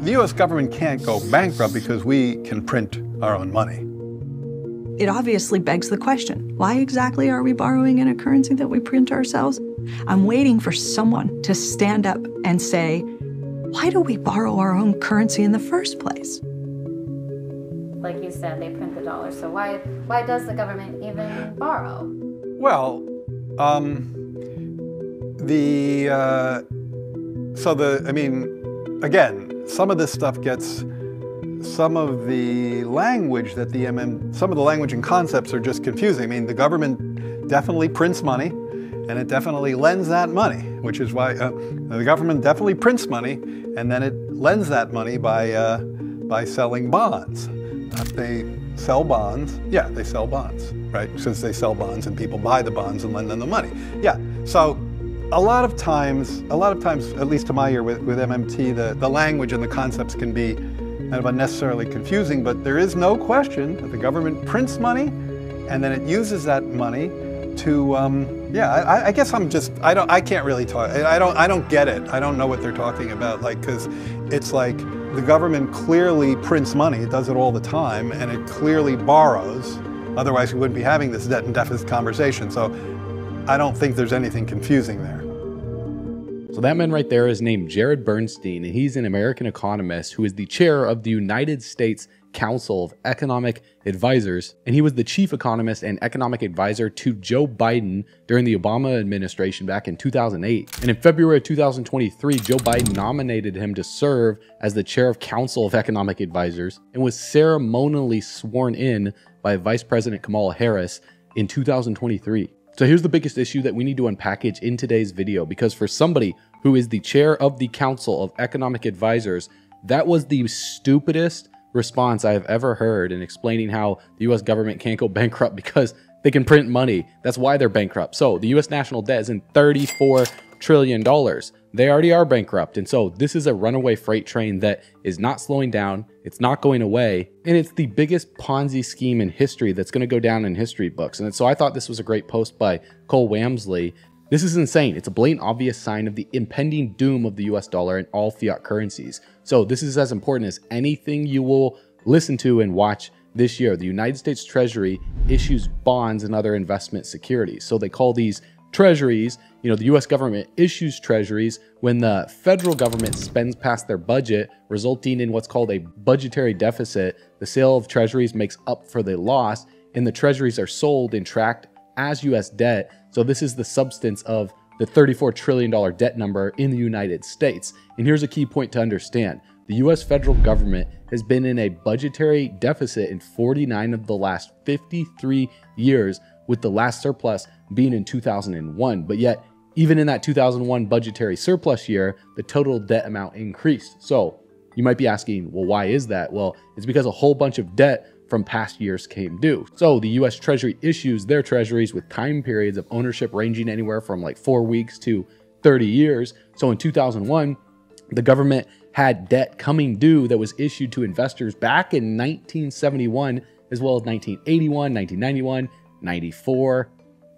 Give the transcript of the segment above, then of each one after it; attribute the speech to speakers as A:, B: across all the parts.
A: The U.S. government can't go bankrupt because we can print our own money.
B: It obviously begs the question, why exactly are we borrowing in a currency that we print ourselves? I'm waiting for someone to stand up and say, why do we borrow our own currency in the first place?
C: Like you said, they print the dollar, so why does the government even borrow?
A: Well, again, some of this stuff gets, some of the language that some of the language and concepts are just confusing. I mean, the government definitely prints money, and it definitely lends that money, which is why the government definitely prints money, and then it lends that money by selling bonds. If they sell bonds, yeah, they sell bonds, right? Since they sell bonds and people buy the bonds and lend them the money. Yeah, so a lot of times, at least to my ear with MMT, the language and the concepts can be kind of unnecessarily confusing, but there is no question that the government prints money and then it uses that money to, I guess I can't really talk, I don't get it. I don't know what they're talking about, like, because it's like the government clearly prints money, it does it all the time, and it clearly borrows, otherwise we wouldn't be having this debt and deficit conversation, so I don't think there's anything confusing there.
D: So that man right there is named Jared Bernstein, and he's an American economist who is the chair of the United States Council of Economic Advisors, and he was the chief economist and economic advisor to Joe Biden during the Obama administration back in 2008. And in February of 2023, Joe Biden nominated him to serve as the chair of Council of Economic Advisors and was ceremonially sworn in by Vice President Kamala Harris in 2023. So here's the biggest issue that we need to unpackage in today's video, because for somebody who is the chair of the Council of Economic Advisors, that was the stupidest response I have ever heard in explaining how the US government can't go bankrupt because they can print money. That's why they're bankrupt. So the US national debt is in $34 trillion. They already are bankrupt. And so this is a runaway freight train that is not slowing down. It's not going away. And it's the biggest Ponzi scheme in history that's going to go down in history books. And so I thought this was a great post by Cole Wamsley. This is insane. It's a blatant obvious sign of the impending doom of the US dollar and all fiat currencies. So this is as important as anything you will listen to and watch this year. The United States Treasury issues bonds and other investment securities. So they call these treasuries. You know, the US government issues treasuries when the federal government spends past their budget, resulting in what's called a budgetary deficit. The sale of treasuries makes up for the loss, and the treasuries are sold and tracked as US debt. So this is the substance of the $34 trillion debt number in the United States. And here's a key point to understand. The US federal government has been in a budgetary deficit in 49 of the last 53 years, with the last surplus being in 2001. But yet, even in that 2001 budgetary surplus year, the total debt amount increased. So you might be asking, well, why is that? Well, it's because a whole bunch of debt from past years came due. So the US Treasury issues their treasuries with time periods of ownership ranging anywhere from like 4 weeks to 30 years. So in 2001, the government had debt coming due that was issued to investors back in 1971, as well as 1981, 1991, 94,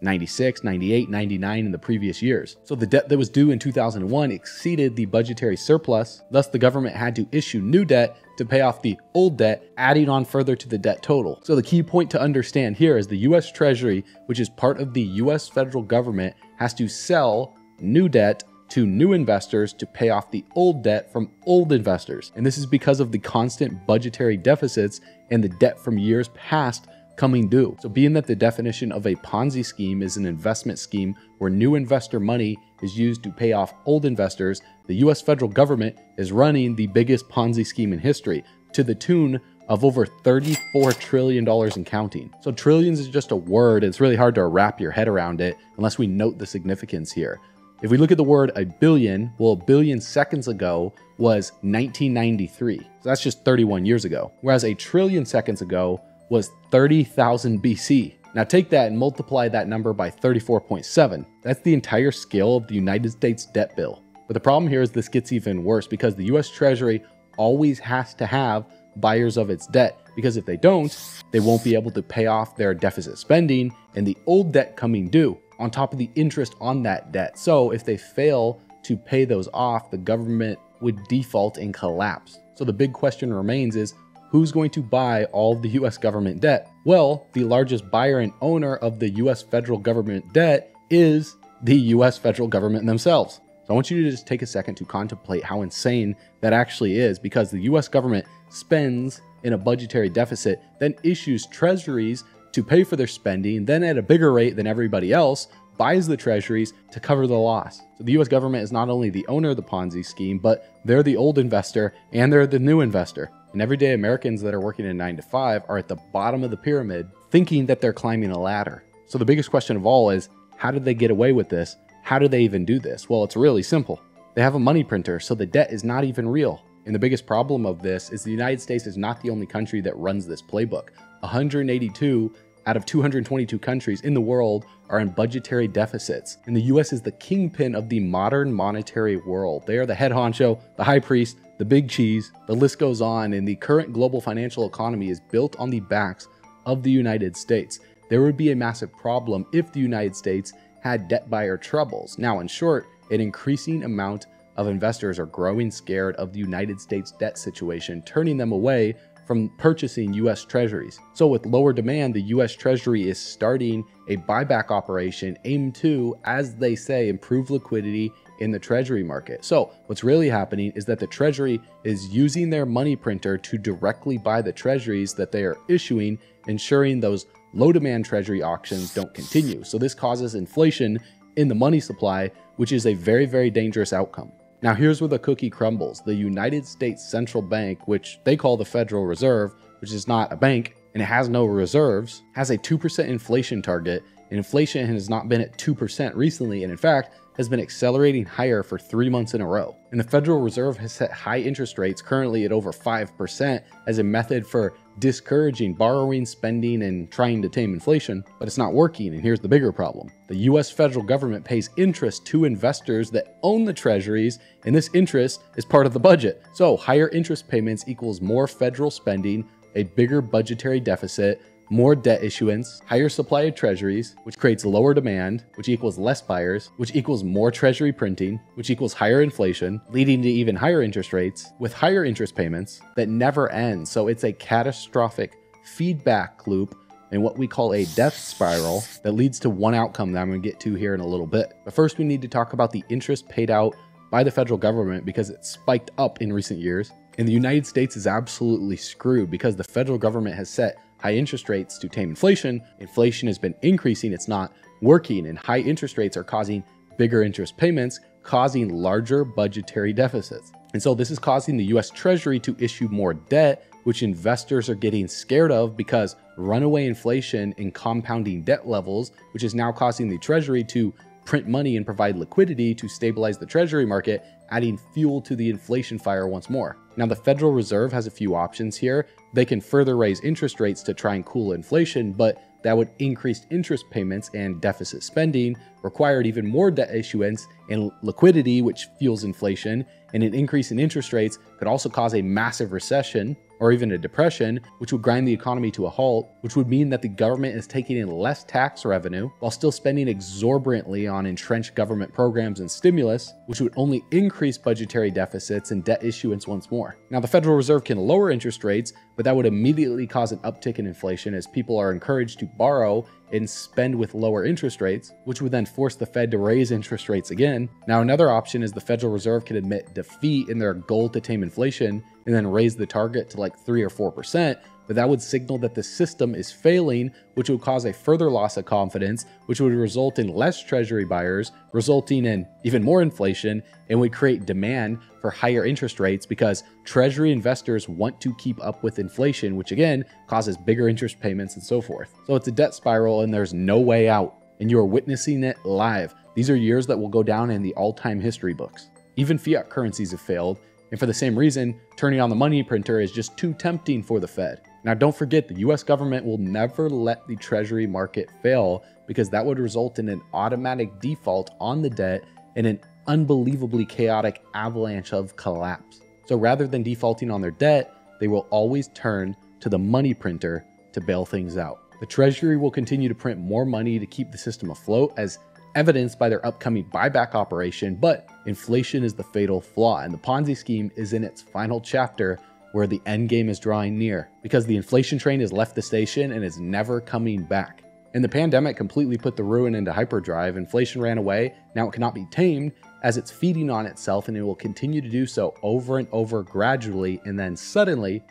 D: 96, 98, 99 in the previous years. So the debt that was due in 2001 exceeded the budgetary surplus. Thus, the government had to issue new debt to pay off the old debt, adding on further to the debt total. So the key point to understand here is the US Treasury, which is part of the US federal government, has to sell new debt to new investors to pay off the old debt from old investors. And this is because of the constant budgetary deficits and the debt from years past coming due. So being that the definition of a Ponzi scheme is an investment scheme where new investor money is used to pay off old investors, the US federal government is running the biggest Ponzi scheme in history to the tune of over $34 trillion and counting. So trillions is just a word. It's really hard to wrap your head around it unless we note the significance here. If we look at the word a billion, well, a billion seconds ago was 1993. So that's just 31 years ago. Whereas a trillion seconds ago was 30,000 BC. Now take that and multiply that number by 34.7. That's the entire scale of the United States debt bill. But the problem here is this gets even worse because the US Treasury always has to have buyers of its debt, because if they don't, they won't be able to pay off their deficit spending and the old debt coming due on top of the interest on that debt. So if they fail to pay those off, the government would default and collapse. So the big question remains is, who's going to buy all of the US government debt? Well, the largest buyer and owner of the US federal government debt is the US federal government themselves. So I want you to just take a second to contemplate how insane that actually is, because the US government spends in a budgetary deficit, then issues treasuries to pay for their spending, then at a bigger rate than everybody else, buys the treasuries to cover the loss. So the US government is not only the owner of the Ponzi scheme, but they're the old investor and they're the new investor. And everyday Americans that are working a 9 to 5 are at the bottom of the pyramid thinking that they're climbing a ladder. So the biggest question of all is, how did they get away with this? How do they even do this? Well, it's really simple. They have a money printer, so the debt is not even real. And the biggest problem of this is the United States is not the only country that runs this playbook. 182 out of 222 countries in the world are in budgetary deficits. And the US is the kingpin of the modern monetary world. They are the head honcho, the high priest, the big cheese, the list goes on, and the current global financial economy is built on the backs of the United States. There would be a massive problem if the United States had debt buyer troubles. Now, in short, an increasing amount of investors are growing scared of the United States debt situation, turning them away from purchasing US treasuries. So with lower demand, the US Treasury is starting a buyback operation aimed to, as they say, improve liquidity in the treasury market. So what's really happening is that the Treasury is using their money printer to directly buy the treasuries that they are issuing, ensuring those low demand treasury auctions don't continue. So this causes inflation in the money supply, which is a very, very dangerous outcome. Now here's where the cookie crumbles. The United States Central Bank, which they call the Federal Reserve, which is not a bank and it has no reserves, has a 2% inflation target. And inflation has not been at 2% recently, and in fact, has been accelerating higher for 3 months in a row. And the Federal Reserve has set high interest rates, currently at over 5%, as a method for discouraging borrowing, spending, and trying to tame inflation, but it's not working, and here's the bigger problem. The US federal government pays interest to investors that own the treasuries, and this interest is part of the budget. So higher interest payments equals more federal spending, a bigger budgetary deficit, more debt issuance, higher supply of treasuries, which creates lower demand, which equals less buyers, which equals more treasury printing, which equals higher inflation, leading to even higher interest rates with higher interest payments that never end. So it's a catastrophic feedback loop and what we call a death spiral that leads to one outcome that I'm going to get to here in a little bit. But first, we need to talk about the interest paid out by the federal government because it spiked up in recent years. And the United States is absolutely screwed because the federal government has set high interest rates to tame inflation. Inflation has been increasing, it's not working, and high interest rates are causing bigger interest payments, causing larger budgetary deficits. And so this is causing the US Treasury to issue more debt, which investors are getting scared of because runaway inflation and compounding debt levels, which is now causing the Treasury to print money and provide liquidity to stabilize the treasury market, adding fuel to the inflation fire once more. Now, the Federal Reserve has a few options here. They can further raise interest rates to try and cool inflation, but that would increase interest payments and deficit spending, required even more debt issuance and liquidity, which fuels inflation, and an increase in interest rates could also cause a massive recession or even a depression, which would grind the economy to a halt, which would mean that the government is taking in less tax revenue while still spending exorbitantly on entrenched government programs and stimulus, which would only increase budgetary deficits and debt issuance once more. Now, the Federal Reserve can lower interest rates, but that would immediately cause an uptick in inflation as people are encouraged to borrow and spend with lower interest rates, which would then force the Fed to raise interest rates again. Now, another option is the Federal Reserve can admit defeat in their goal to tame inflation and then raise the target to like 3 or 4%, but that would signal that the system is failing, which would cause a further loss of confidence, which would result in less treasury buyers, resulting in even more inflation, and would create demand for higher interest rates because treasury investors want to keep up with inflation, which again causes bigger interest payments and so forth. So it's a debt spiral and there's no way out, and you are witnessing it live. These are years that will go down in the all-time history books. Even fiat currencies have failed, and for the same reason, turning on the money printer is just too tempting for the Fed. Now, don't forget, the US government will never let the treasury market fail because that would result in an automatic default on the debt and an unbelievably chaotic avalanche of collapse. So rather than defaulting on their debt, they will always turn to the money printer to bail things out. The Treasury will continue to print more money to keep the system afloat as evidenced by their upcoming buyback operation, but inflation is the fatal flaw, and the Ponzi scheme is in its final chapter where the end game is drawing near, because the inflation train has left the station and is never coming back. And the pandemic completely put the ruin into hyperdrive. Inflation ran away, now it cannot be tamed, as it's feeding on itself, and it will continue to do so over and over gradually, and then suddenly,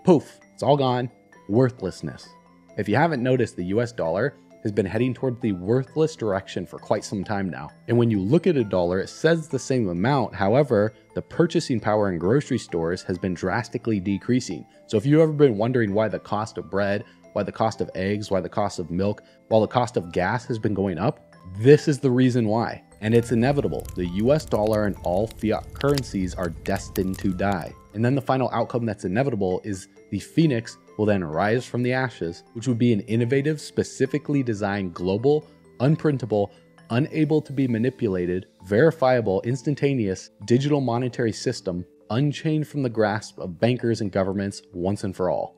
D: poof, it's all gone, worthlessness. If you haven't noticed, the US dollar has been heading toward the worthless direction for quite some time now. And when you look at a dollar, it says the same amount. However, the purchasing power in grocery stores has been drastically decreasing. So if you've ever been wondering why the cost of bread, why the cost of eggs, why the cost of milk, while the cost of gas has been going up, this is the reason why. And it's inevitable. The US dollar and all fiat currencies are destined to die. And then the final outcome that's inevitable is the phoenix will then rise from the ashes, which would be an innovative, specifically designed global, unprintable, unable to be manipulated, verifiable, instantaneous digital monetary system, unchained from the grasp of bankers and governments once and for all.